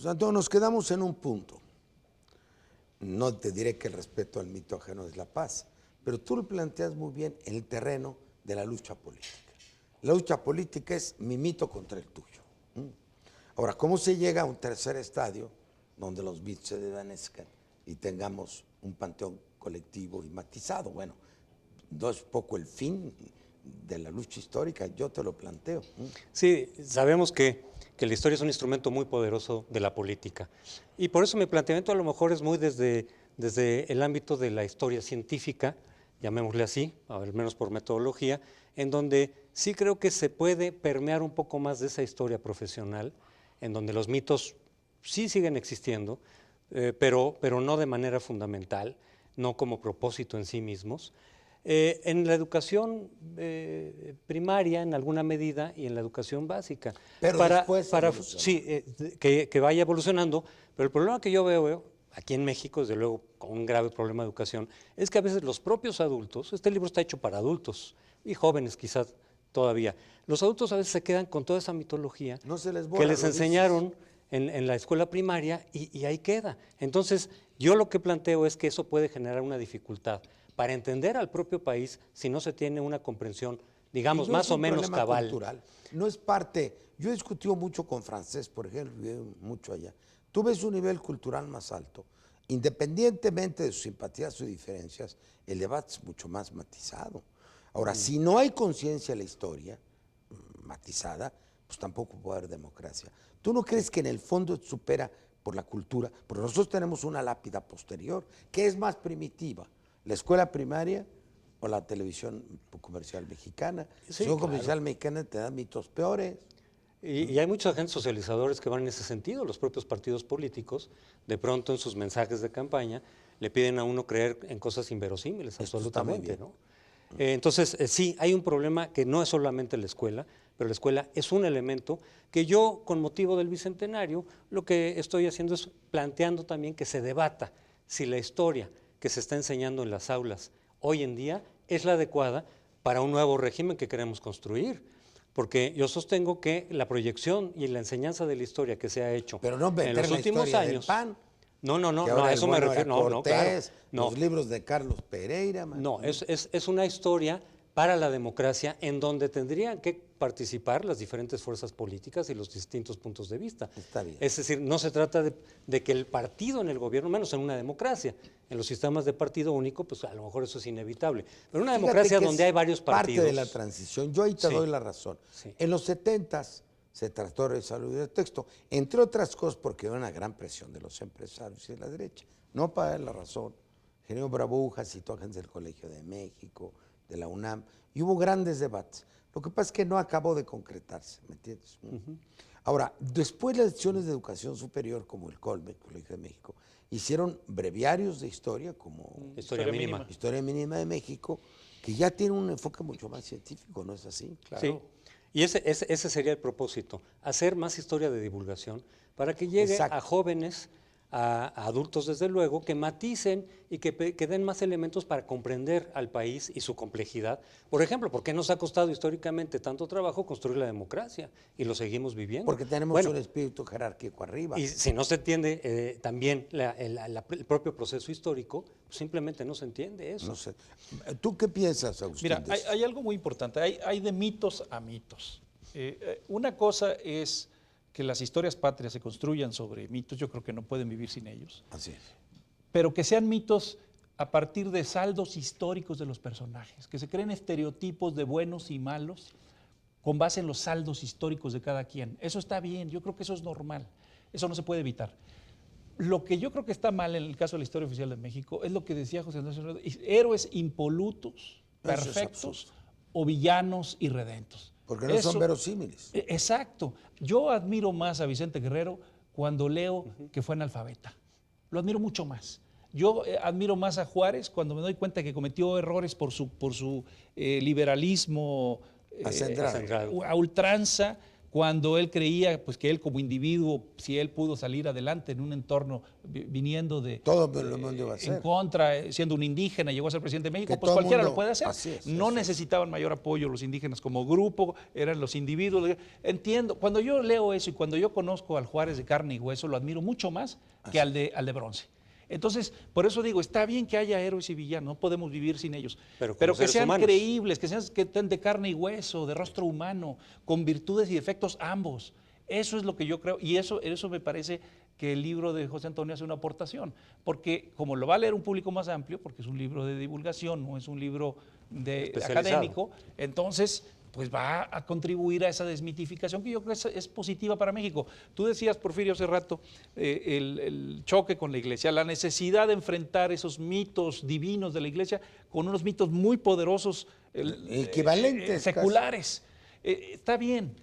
José Antonio, nos quedamos en un punto. No te diré que el respeto al mito ajeno es la paz, pero tú lo planteas muy bien en el terreno de la lucha política. La lucha política es mi mito contra el tuyo. Ahora, ¿cómo se llega a un tercer estadio donde los mitos se desvanezcan y tengamos un panteón colectivo y matizado? Bueno, no es poco el fin de la lucha histórica, yo te lo planteo. Sí, sabemos que la historia es un instrumento muy poderoso de la política. Y por eso mi planteamiento a lo mejor es muy desde el ámbito de la historia científica, llamémosle así, al menos por metodología, en donde sí creo que se puede permear un poco más de esa historia profesional, en donde los mitos sí siguen existiendo, pero no de manera fundamental, no como propósito en sí mismos. En la educación primaria, en alguna medida, y en la educación básica. Pero después sí, que vaya evolucionando, pero el problema que yo veo aquí en México, desde luego, con un grave problema de educación, es que a veces los propios adultos, este libro está hecho para adultos, y jóvenes quizás todavía, los adultos a veces se quedan con toda esa mitología que les enseñaron en la escuela primaria y ahí queda. Entonces, yo lo que planteo es que eso puede generar una dificultad para entender al propio país si no se tiene una comprensión, digamos, más o menos cabal. Cultural. No es parte, yo he discutido mucho con Francés, por ejemplo, vivo mucho allá. Tú ves un nivel cultural más alto, independientemente de sus simpatías o diferencias, el debate es mucho más matizado. Ahora, si no hay conciencia de la historia matizada, pues tampoco puede haber democracia. ¿Tú no crees que en el fondo supera por la cultura? Porque nosotros tenemos una lápida posterior, que es más primitiva. La escuela primaria o la televisión comercial mexicana. Sí, La comercial mexicana te da mitos peores. Y hay muchos agentes socializadores que van en ese sentido. Los propios partidos políticos, de pronto en sus mensajes de campaña, le piden a uno creer en cosas inverosímiles, absolutamente, ¿no? Entonces, sí, hay un problema que no es solamente la escuela, pero la escuela es un elemento que yo, con motivo del Bicentenario, lo que estoy haciendo es planteando también que se debata si la historia que se está enseñando en las aulas hoy en día es la adecuada para un nuevo régimen que queremos construir. Porque yo sostengo que la proyección y la enseñanza de la historia que se ha hecho pero no en los últimos años. No, a eso me refiero. Cortés, los libros de Carlos Pereira. No, es una historia para la democracia en donde tendrían que participar las diferentes fuerzas políticas y los distintos puntos de vista. Está bien. Es decir, no se trata de que el partido en el gobierno, menos en una democracia, en los sistemas de partido único, pues a lo mejor eso es inevitable. Pero una democracia donde hay varios partidos. Parte de la transición, yo ahí te doy la razón. Sí. En los 70s se trató de resolver el texto, entre otras cosas porque había una gran presión de los empresarios y de la derecha. No para dar la razón. Genio Brabujas citó a gente del Colegio de México, de la UNAM, y hubo grandes debates. Lo que pasa es que no acabó de concretarse, ¿me entiendes? Ahora, después las lecciones de educación superior, como el Colegio de México, hicieron breviarios de historia, como Historia mínima. Historia Mínima de México, que ya tiene un enfoque mucho más científico, ¿no es así? Claro. Sí. Y ese sería el propósito, hacer más historia de divulgación para que llegue a jóvenes, a adultos desde luego, que maticen y que den más elementos para comprender al país y su complejidad. Por ejemplo, ¿por qué nos ha costado históricamente tanto trabajo construir la democracia? Y lo seguimos viviendo. Porque tenemos un espíritu jerárquico arriba. Y si no se entiende también el propio proceso histórico, pues simplemente no se entiende eso. No sé. ¿Tú qué piensas, Agustín? Mira, hay algo muy importante, hay de mitos a mitos. Una cosa es que las historias patrias se construyan sobre mitos, yo creo que no pueden vivir sin ellos. Así es. Pero que sean mitos a partir de saldos históricos de los personajes, que se creen estereotipos de buenos y malos con base en los saldos históricos de cada quien. Eso está bien, yo creo que eso es normal, eso no se puede evitar. Lo que yo creo que está mal en el caso de la historia oficial de México es lo que decía José Antonio, héroes impolutos, perfectos, o villanos irredentos. Porque no son verosímiles. Exacto. Yo admiro más a Vicente Guerrero cuando leo que fue analfabeta. Lo admiro mucho más. Yo admiro más a Juárez cuando me doy cuenta que cometió errores por su liberalismo a ultranza, cuando él creía pues, que él como individuo, si él pudo salir adelante en un entorno viniendo de todo el mundo iba a en hacer. contra, siendo un indígena, llegó a ser presidente de México, Que pues todo el cualquiera mundo, lo puede hacer. así es, No así es. necesitaban mayor apoyo los indígenas como grupo, eran los individuos. Entiendo, cuando yo leo eso y cuando yo conozco al Juárez de carne y hueso, lo admiro mucho más que al de bronce. Entonces, por eso digo, está bien que haya héroes y villanos, no podemos vivir sin ellos, Pero pero como que seres sean humanos. creíbles, que estén de carne y hueso, de rostro humano, con virtudes y defectos ambos. Eso es lo que yo creo, y eso me parece que el libro de José Antonio hace una aportación, porque como lo va a leer un público más amplio, porque es un libro de divulgación, no es un libro académico, entonces pues va a contribuir a esa desmitificación que yo creo que es positiva para México. Tú decías, Porfirio, hace rato, el choque con la Iglesia, la necesidad de enfrentar esos mitos divinos de la Iglesia con unos mitos muy poderosos, equivalentes, seculares. Está bien,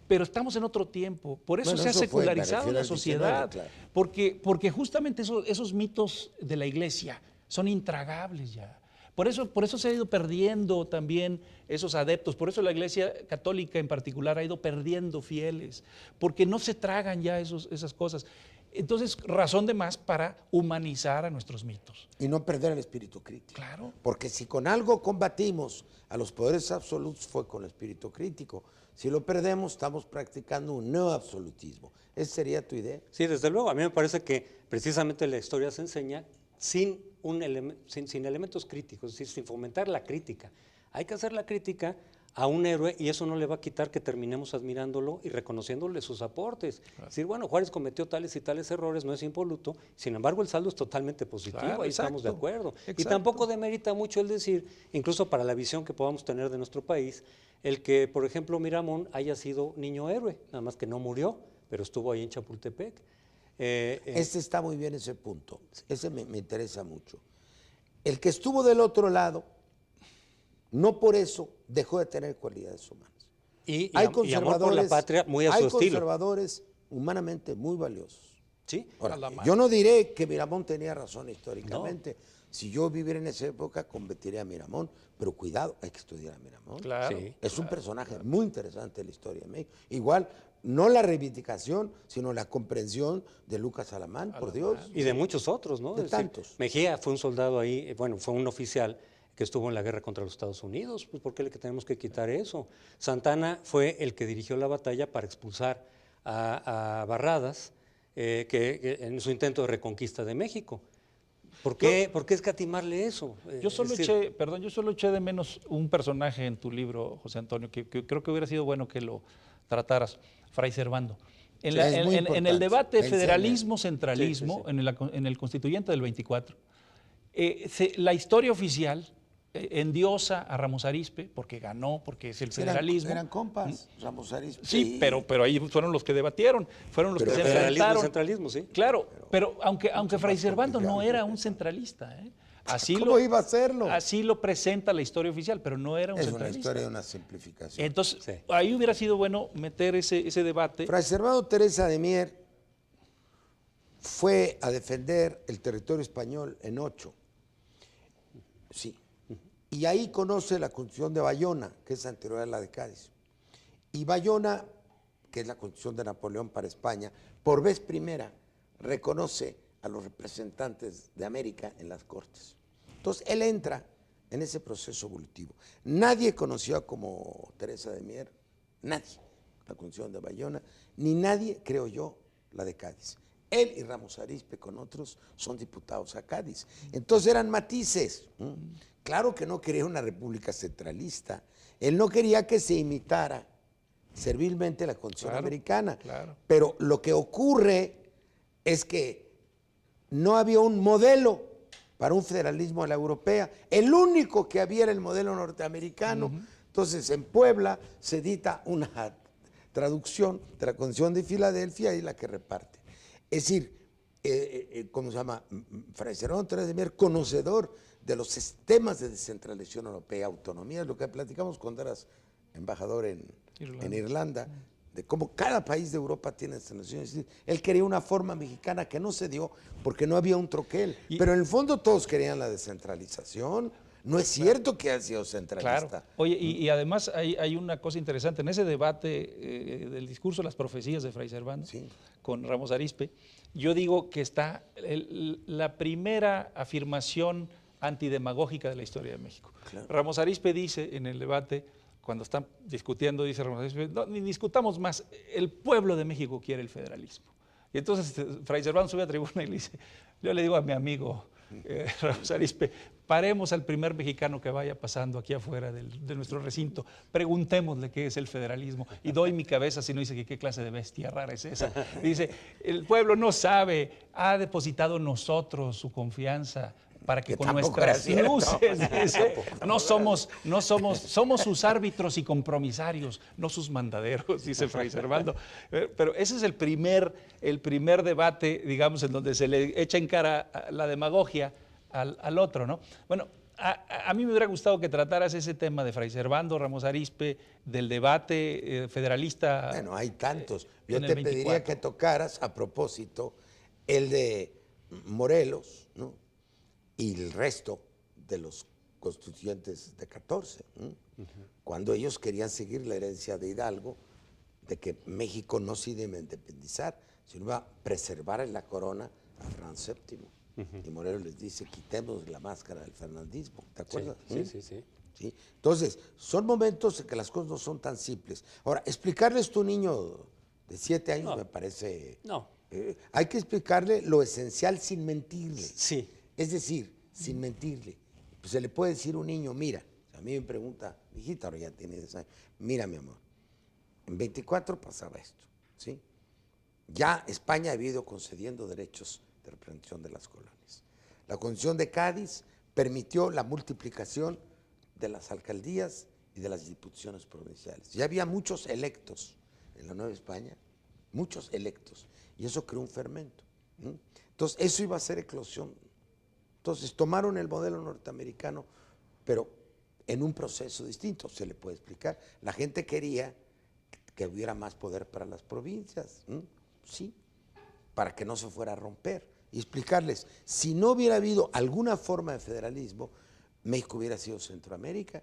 pero estamos en otro tiempo, por eso Bueno, se ha eso fue, secularizado me refiero la al sociedad, 19, claro. porque justamente esos mitos de la Iglesia son intragables ya. Por eso se ha ido perdiendo también esos adeptos, por eso la Iglesia Católica en particular ha ido perdiendo fieles, porque no se tragan ya esas cosas. Entonces, razón de más para humanizar a nuestros mitos. Y no perder el espíritu crítico. Claro. Porque si con algo combatimos a los poderes absolutos fue con el espíritu crítico. Si lo perdemos, estamos practicando un neoabsolutismo. ¿Esa sería tu idea? Sí, desde luego. A mí me parece que precisamente la historia se enseña sin elementos críticos, es decir, sin fomentar la crítica. Hay que hacer la crítica a un héroe y eso no le va a quitar que terminemos admirándolo y reconociéndole sus aportes. Claro. Es decir, bueno, Juárez cometió tales y tales errores, no es impoluto, sin embargo el saldo es totalmente positivo, claro, ahí exacto, estamos de acuerdo. Exacto. Y tampoco demerita mucho el decir, incluso para la visión que podamos tener de nuestro país, el que, por ejemplo, Miramón haya sido niño héroe, nada más que no murió, pero estuvo ahí en Chapultepec. Está muy bien ese punto, ese me interesa mucho. El que estuvo del otro lado, no por eso dejó de tener cualidades humanas. Y amor por la patria muy a su estilo. Hay conservadores humanamente muy valiosos. ¿Sí? Ahora, yo no diré que Miramón tenía razón históricamente. No. Si yo viviera en esa época, convertiría a Miramón. Pero cuidado, hay que estudiar a Miramón. Claro. Sí, es un personaje muy interesante de la historia de México. Igual, no la reivindicación, sino la comprensión de Lucas Alamán, por Dios. Y de muchos otros, ¿no? De tantos. Mejía fue un soldado ahí, bueno, fue un oficial que estuvo en la guerra contra los Estados Unidos, pues ¿por qué le tenemos que quitar eso? Santana fue el que dirigió la batalla para expulsar a Barradas, en su intento de reconquista de México. ¿Por qué escatimarle eso? Yo solo eché de menos un personaje en tu libro, José Antonio, que creo que hubiera sido bueno que lo trataras, Fray Servando. En el debate federalismo-centralismo, en el constituyente del 24, la historia oficial endiosa a Ramos Arizpe porque ganó, porque es el federalismo. Eran compas, Ramos Arizpe. Sí, pero ahí fueron los que debatieron, fueron los que se enfrentaron. Centralismo, sí. Claro, pero aunque Fray Servando no era un centralista, ¿Cómo iba a hacerlo? Así lo presenta la historia oficial, pero no era un centralista. Es una historia de una simplificación. Entonces, sí, ahí hubiera sido bueno meter ese debate. Fray Servando Teresa de Mier fue a defender el territorio español en 8. Sí. Y ahí conoce la Constitución de Bayona, que es anterior a la de Cádiz. Y Bayona, que es la Constitución de Napoleón para España, por vez primera reconoce a los representantes de América en las Cortes. Entonces, él entra en ese proceso evolutivo. Nadie conoció como Teresa de Mier, nadie, la Constitución de Bayona, ni nadie, creo yo, la de Cádiz. Él y Ramos Arizpe con otros son diputados a Cádiz. Entonces eran matices. Claro que no quería una república centralista. Él no quería que se imitara servilmente la Constitución americana. Claro. Pero lo que ocurre es que no había un modelo para un federalismo a la europea. El único que había era el modelo norteamericano. Entonces en Puebla se edita una traducción de la Constitución de Filadelfia y la que reparte. Es decir, ¿cómo se llama? Fray Servando Teresa de Mier, conocedor de los sistemas de descentralización europea, autonomía, lo que platicamos cuando eras embajador en Irlanda, de cómo cada país de Europa tiene descentralización. Él quería una forma mexicana que no se dio porque no había un troquel, pero en el fondo todos querían la descentralización. No es cierto que haya sido centralista. Claro. Oye, y además hay una cosa interesante. En ese debate del discurso de las profecías de Fray Servando, Sí. con Ramos Arizpe, yo digo que está la primera afirmación antidemagógica de la historia de México. Claro. Ramos Arizpe dice en el debate, cuando están discutiendo, dice Ramos Arizpe, no, ni discutamos más, el pueblo de México quiere el federalismo. Y entonces Fray Servando sube a tribuna y le dice, yo le digo a mi amigo Ramos Arizpe, paremos al primer mexicano que vaya pasando aquí afuera de nuestro recinto, preguntémosle qué es el federalismo, y doy mi cabeza si no dice que qué clase de bestia rara es esa. Dice, el pueblo no sabe, ha depositado en nosotros su confianza para que con nuestras luces, dice, somos sus árbitros y compromisarios, no sus mandaderos, dice Fray Servando. Pero ese es el primer debate, digamos, en donde se le echa en cara la demagogia al otro, ¿no? Bueno, a mí me hubiera gustado que trataras ese tema de Fray Servando, Ramos Arizpe, del debate federalista. Bueno, hay tantos. Yo te pediría que tocaras, a propósito, el de Morelos, ¿no? Y el resto de los constituyentes de 14, cuando ellos querían seguir la herencia de Hidalgo, de que México no se iba a independizar, sino iba a preservar en la corona a Fran VII. Y Morelos les dice, quitemos la máscara del fernandismo, ¿te acuerdas? Sí. Entonces, son momentos en que las cosas no son tan simples. Ahora, explicarles a un niño de 7 años me parece... No. Hay que explicarle lo esencial sin mentirle. Sí. Es decir, sin mentirle. Pues se le puede decir a un niño, mira, a mí me pregunta, mi hijita ahora ya tiene 10 años, mira mi amor, en 24 pasaba esto, ¿sí? Ya España había ido concediendo derechos de representación de las colonias. La Constitución de Cádiz permitió la multiplicación de las alcaldías y de las diputaciones provinciales. Ya había muchos electos en la Nueva España, muchos electos, y eso creó un fermento. Entonces, eso iba a ser eclosión. Entonces, tomaron el modelo norteamericano, pero en un proceso distinto, se le puede explicar. La gente quería que hubiera más poder para las provincias, sí, para que no se fuera a romper. Y explicarles, si no hubiera habido alguna forma de federalismo, México hubiera sido Centroamérica.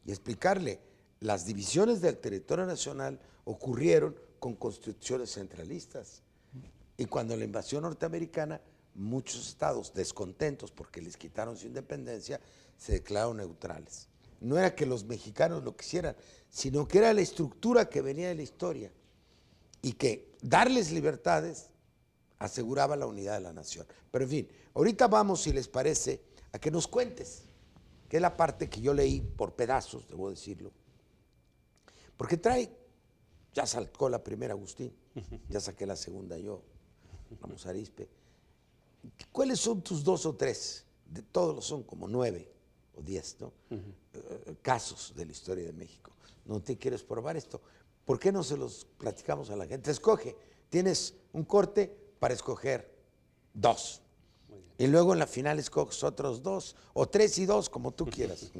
Y explicarle, las divisiones del territorio nacional ocurrieron con constituciones centralistas. Y cuando la invasión norteamericana, muchos estados descontentos porque les quitaron su independencia, se declararon neutrales. No era que los mexicanos lo quisieran, sino que era la estructura que venía de la historia y que darles libertades aseguraba la unidad de la nación. Pero en fin, ahorita vamos, si les parece, a que nos cuentes, que es la parte que yo leí por pedazos, debo decirlo, porque ya sacó la primera Agustín, ya saqué la segunda yo, Ramos Arizpe. ¿Cuáles son tus 2 o 3? De todos son como 9 o 10, ¿no? Casos de la historia de México. ¿No te quieres probar esto? ¿Por qué no se los platicamos a la gente? Escoge, tienes un corte para escoger 2. Y luego en la final escoges otros 2, o 3 y 2, como tú quieras.